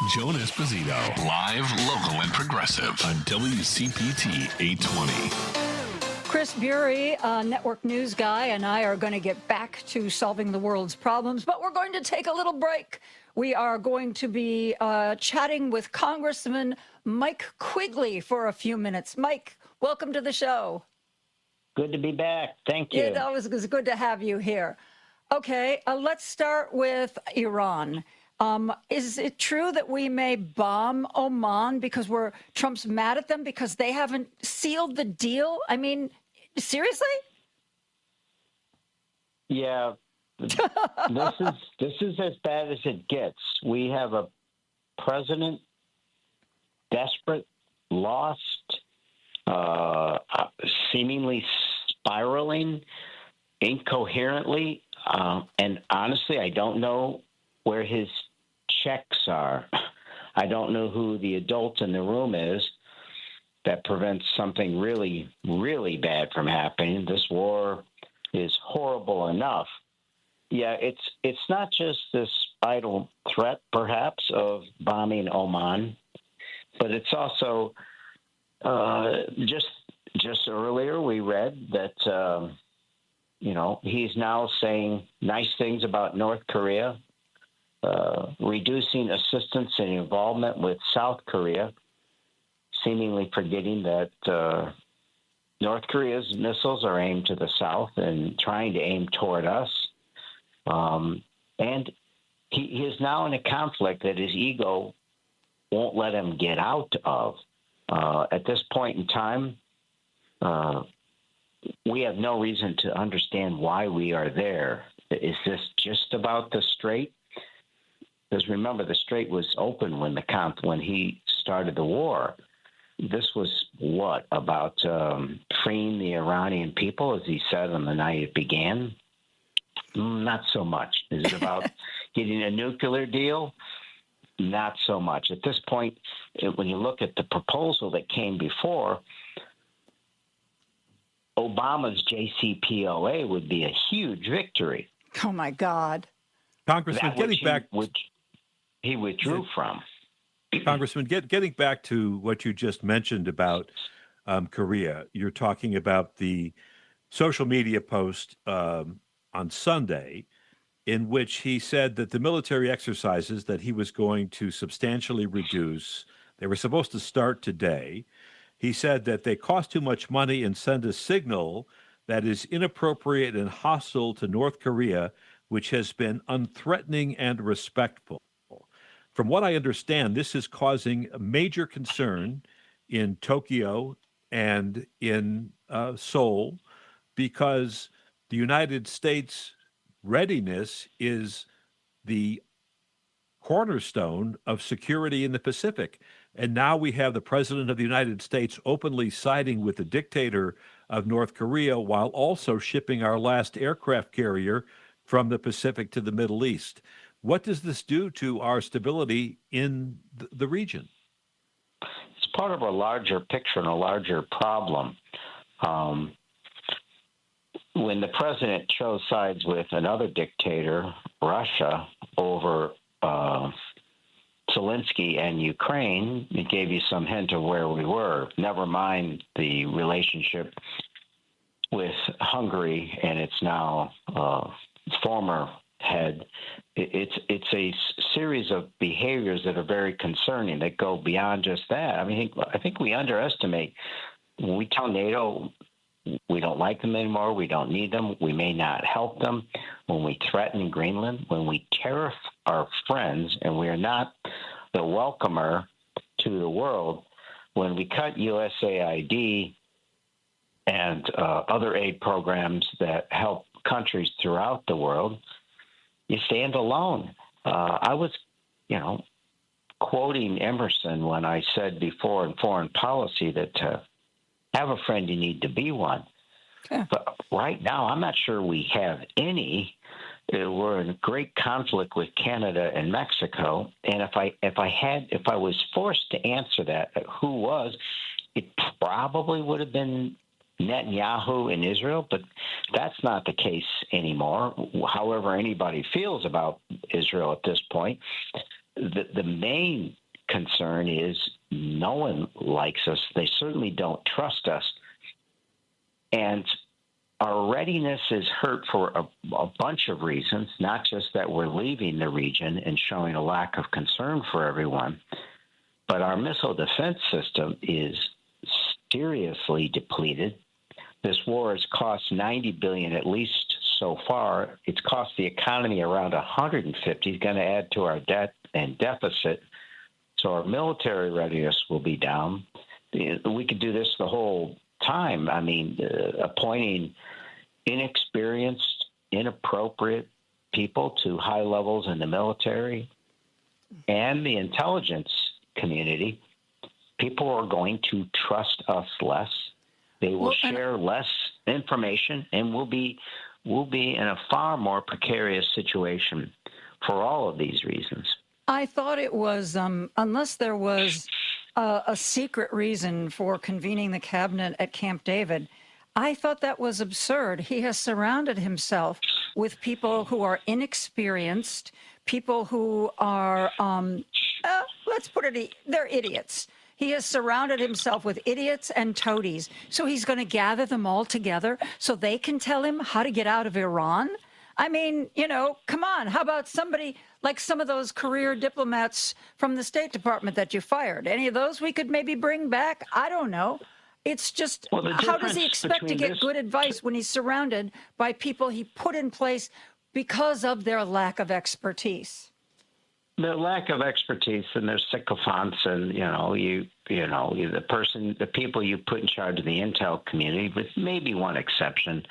Joan Esposito. Live, local, and progressive on WCPT 820. Chris Bury, network news guy, and I are going to get back to solving the world's problems, but we're going to take a little break. We are going to be chatting with Congressman Mike Quigley for a few minutes. Mike, welcome to the show. Good to be back. Thank you. It was good to have you here. Okay, let's start with Iran. Is it true that we may bomb Oman because Trump's mad at them because they haven't sealed the deal? I mean, seriously? Yeah, this is as bad as it gets. We have a president desperate, lost, seemingly spiraling incoherently, and honestly, I don't know where his checks are. I don't know who the adult in the room is that prevents something really, really bad from happening. This war is horrible enough. Yeah, it's not just this idle threat, perhaps, of bombing Oman, but it's also just earlier we read that he's now saying nice things about North Korea, reducing assistance and involvement with South Korea, seemingly forgetting that North Korea's missiles are aimed to the south and trying to aim toward us. And he is now in a conflict that his ego won't let him get out of. At this point in time, we have no reason to understand why we are there. Is this just about the strait? Because remember, the strait was open when he started the war. This was about freeing the Iranian people, as he said on the night it began? Not so much. Is it about getting a nuclear deal? Not so much. At this point, when you look at the proposal that came before, Obama's JCPOA would be a huge victory. Oh, my God. Congressman, which he withdrew from. Congressman, getting back to what you just mentioned about Korea, you're talking about the social media post on Sunday in which he said that the military exercises that he was going to substantially reduce, they were supposed to start today. He said that they cost too much money and send a signal that is inappropriate and hostile to North Korea, which has been unthreatening and respectful. From what I understand, this is causing a major concern in Tokyo and in Seoul because the United States readiness is the cornerstone of security in the Pacific. And now we have the President of the United States openly siding with the dictator of North Korea while also shipping our last aircraft carrier from the Pacific to the Middle East. What does this do to our stability in the region? It's part of a larger picture and a larger problem. When the president chose sides with another dictator, Russia, over Zelensky and Ukraine, it gave you some hint of where we were. Never mind the relationship with Hungary and its now former head. It's a series of behaviors that are very concerning that go beyond just that. I think we underestimate when we tell NATO we don't like them anymore, we don't need them, we may not help them, when we threaten Greenland, when we tariff our friends, and we are not the welcomer to the world, when we cut USAID and other aid programs that help countries throughout the world, you stand alone. I was, quoting Emerson when I said before in foreign policy that have a friend, you need to be one. Yeah. But right now, I'm not sure we have any. We're in great conflict with Canada and Mexico. And if I was forced to answer that, who was, it probably would have been Netanyahu in Israel, but that's not the case anymore. However anybody feels about Israel at this point, the main concern is no one likes us. They certainly don't trust us. And our readiness is hurt for a bunch of reasons, not just that we're leaving the region and showing a lack of concern for everyone, but our missile defense system is seriously depleted. This war has cost $90 billion at least so far. It's cost the economy around $150. It's going to add to our debt and deficit. So our military readiness will be down. We could do this the whole time. I mean, appointing inexperienced, inappropriate people to high levels in the military and the intelligence community, people are going to trust us less. They will share less information, and we'll be in a far more precarious situation for all of these reasons. I thought it was, unless there was a secret reason for convening the cabinet at Camp David, I thought that was absurd. He has surrounded himself with people who are inexperienced, people who are, let's put it, they're idiots. He has surrounded himself with idiots and toadies. So he's going to gather them all together so they can tell him how to get out of Iran? I mean, come on. How about somebody like some of those career diplomats from the State Department that you fired? Any of those we could maybe bring back? I don't know. It's just, how does he expect to get good advice when he's surrounded by people he put in place because of their lack of expertise? The lack of expertise, and there's sycophants, and the people you put in charge of the intel community, with maybe one exception.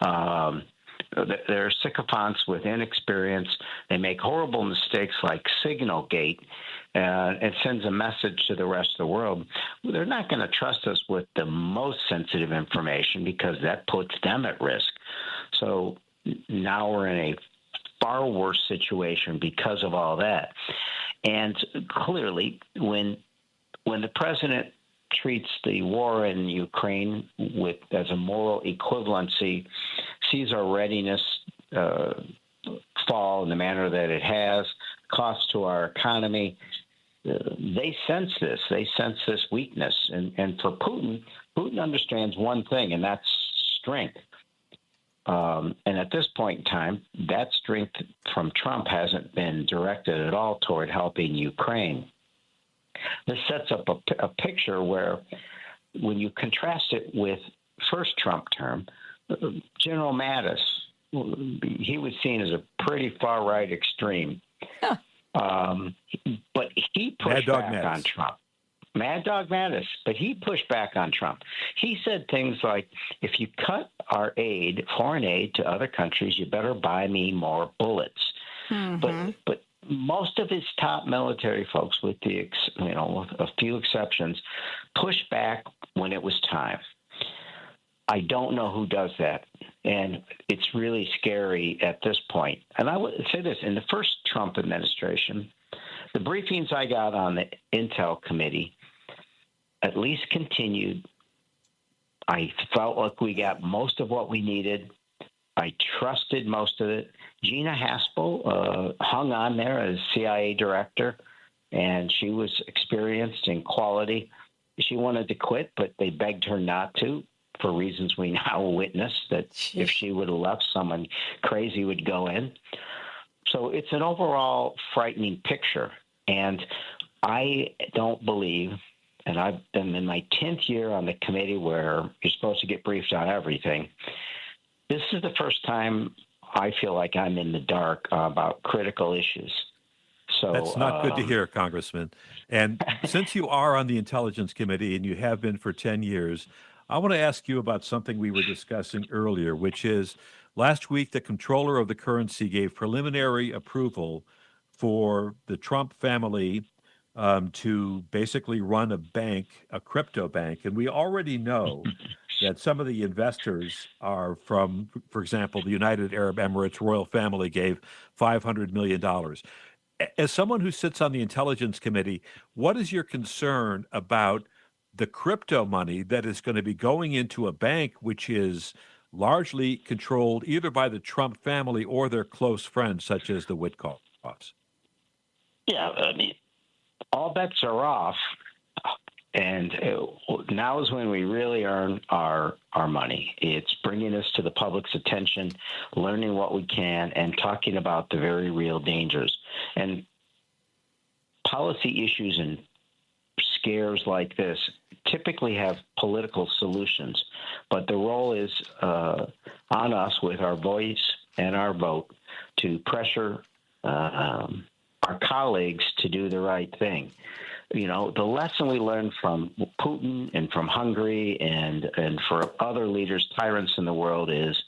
There are sycophants with inexperience. They make horrible mistakes like Signalgate. It sends a message to the rest of the world. They're not going to trust us with the most sensitive information because that puts them at risk. So now we're in a far worse situation because of all that. And clearly, when the president treats the war in Ukraine as a moral equivalency, sees our readiness fall in the manner that it has, cost to our economy, they sense this. They sense this weakness. And for Putin understands one thing, and that's strength. And at this point in time, that strength from Trump hasn't been directed at all toward helping Ukraine. This sets up a picture where, when you contrast it with first Trump term, General Mattis, he was seen as a pretty far-right extreme. But he pushed back on Trump. Mad Dog Mattis, but he pushed back on Trump. He said things like, if you cut our aid, foreign aid to other countries, you better buy me more bullets. Mm-hmm. But most of his top military folks, with a few exceptions, pushed back when it was time. I don't know who does that, and it's really scary at this point. And I would say this, in the first Trump administration, the briefings I got on the Intel Committee at least continued. I felt like we got most of what we needed. I trusted most of it. Gina Haspel hung on there as CIA director, and she was experienced in quality. She wanted to quit, but they begged her not to, for reasons we now witness, that if she would have left, someone crazy would go in. So it's an overall frightening picture. And I don't believe, and I've been in my 10th year on the committee where you're supposed to get briefed on everything. This is the first time I feel like I'm in the dark about critical issues. So that's not good to hear, Congressman. And since you are on the Intelligence Committee and you have been for 10 years, I want to ask you about something we were discussing earlier, which is last week the comptroller of the currency gave preliminary approval for the Trump family to basically run a bank, a crypto bank. And we already know that some of the investors are from, for example, the United Arab Emirates royal family gave $500 million. As someone who sits on the Intelligence Committee, what is your concern about the crypto money that is going to be going into a bank which is largely controlled either by the Trump family or their close friends, such as the Witkoffs? Yeah, I mean, all bets are off, and now is when we really earn our money. It's bringing us to the public's attention, learning what we can, and talking about the very real dangers. And policy issues and scares like this typically have political solutions, but the role is on us with our voice and our vote to pressure our colleagues to do the right thing. You know, the lesson we learned from Putin and from Hungary and for other leaders, tyrants in the world is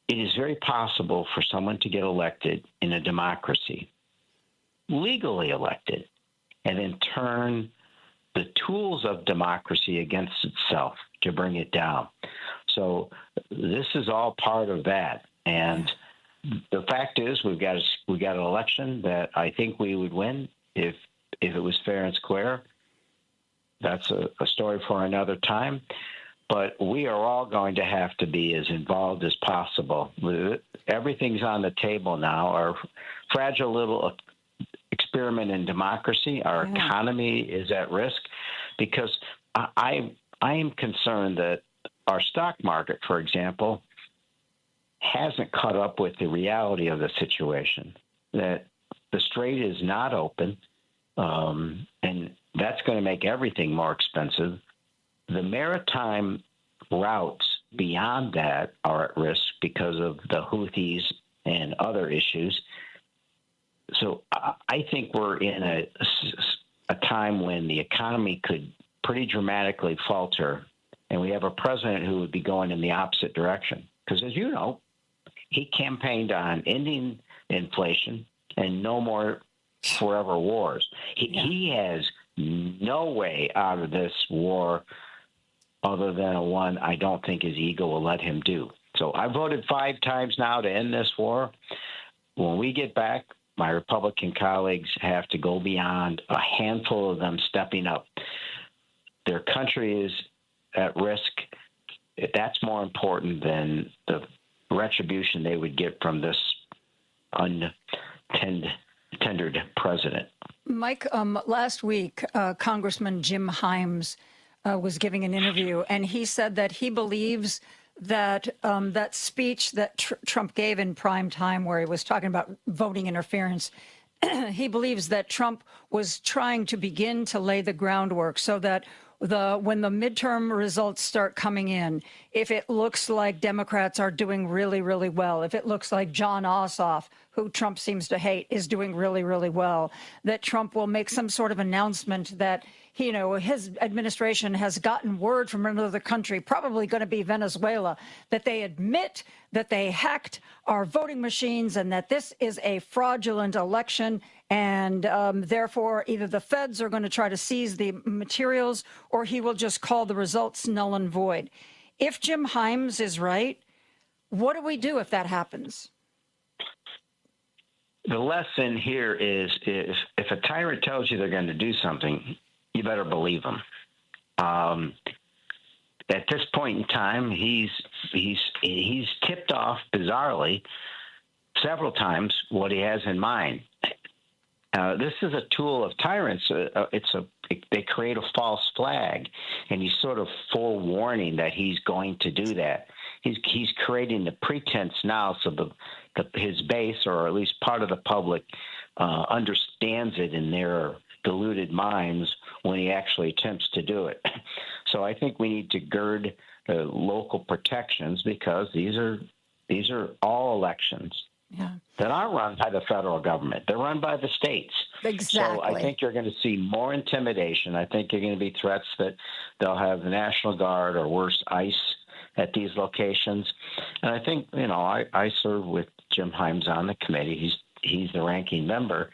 it is very possible for someone to get elected in a democracy, legally elected, and then turn the tools of democracy against itself to bring it down. So this is all part of that. And the fact is we got an election that I think we would win if it was fair and square. That's a story for another time. But we are all going to have to be as involved as possible. Everything's on the table now. Our fragile little experiment in democracy, our economy is at risk because I am concerned that our stock market, for example, hasn't caught up with the reality of the situation, that the strait is not open, and that's going to make everything more expensive. The maritime routes beyond that are at risk because of the Houthis and other issues. So I think we're in a time when the economy could pretty dramatically falter, and we have a president who would be going in the opposite direction. Because as you know, he campaigned on ending inflation and no more forever wars. He has no way out of this war other than one I don't think his ego will let him do. So I voted 5 times now to end this war. When we get back, my Republican colleagues have to go beyond a handful of them stepping up. Their country is at risk. That's more important than the retribution they would get from this untendered president. Mike, last week, Congressman Jim Himes was giving an interview, and he said that he believes that that speech that Trump gave in prime time, where he was talking about voting interference, he believes that Trump was trying to begin to lay the groundwork so that when the midterm results start coming in, if it looks like Democrats are doing really, really well, if it looks like John Ossoff, who Trump seems to hate, is doing really, really well, that Trump will make some sort of announcement that, you know, his administration has gotten word from another country, probably going to be Venezuela, that they admit that they hacked our voting machines and that this is a fraudulent election. And therefore, either the feds are going to try to seize the materials or he will just call the results null and void. If Jim Himes is right, what do we do if that happens? The lesson here is if a tyrant tells you they're going to do something, you better believe them. At this point in time, he's tipped off bizarrely several times what he has in mind. This is a tool of tyrants. They create a false flag, and he's sort of forewarning that he's going to do that. He's creating the pretense now, so his base, or at least part of the public, understands it in their deluded minds when he actually attempts to do it. So I think we need to gird the local protections because these are all elections. Yeah. That aren't run by the federal government. They're run by the states. Exactly. So I think you're going to see more intimidation. I think you're going to be threats that they'll have the National Guard or worse, ICE at these locations. And I think, you know, I serve with Jim Himes on the committee. He's the ranking member.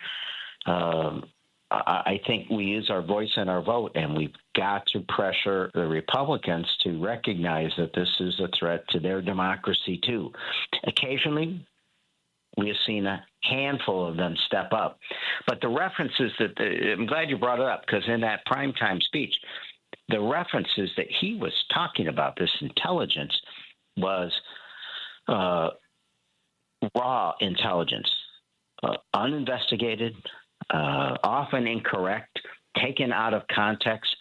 I think we use our voice and our vote, and we've got to pressure the Republicans to recognize that this is a threat to their democracy, too. Occasionally, we have seen a handful of them step up. But the references I'm glad you brought it up, because in that primetime speech, the references that he was talking about, this intelligence, was raw intelligence, uninvestigated, often incorrect, taken out of context.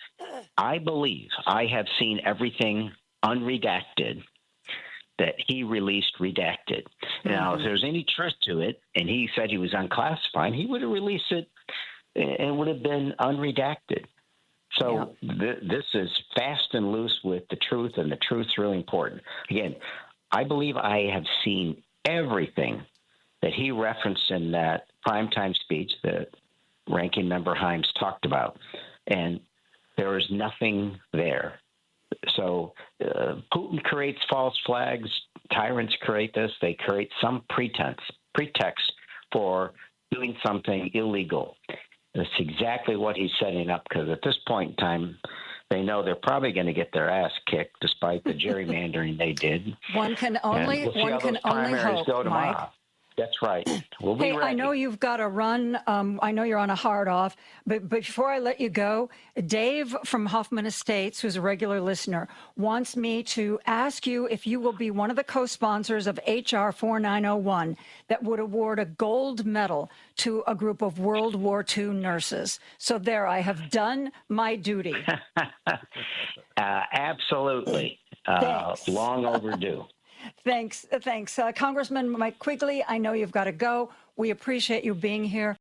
I believe I have seen everything unredacted that he released redacted. Now, if there's any truth to it, and he said he was unclassified, he would have released it and it would have been unredacted. So this is fast and loose with the truth, and the truth's really important. Again, I believe I have seen everything that he referenced in that primetime speech that Ranking Member Himes talked about, and there is nothing there. So Putin creates false flags. Tyrants create this. They create some pretext for doing something illegal. That's exactly what he's setting up, because at this point in time, they know they're probably going to get their ass kicked despite the gerrymandering they did. One can only hope, go tomorrow. Mike. That's right. We'll be ready. I know you've got to run. I know you're on a hard off, but before I let you go, Dave from Hoffman Estates, who's a regular listener, wants me to ask you if you will be one of the co-sponsors of H.R. 4901 that would award a gold medal to a group of World War II nurses. So there, I have done my duty. Absolutely. Long overdue. Thanks. Congressman Mike Quigley, I know you've got to go. We appreciate you being here.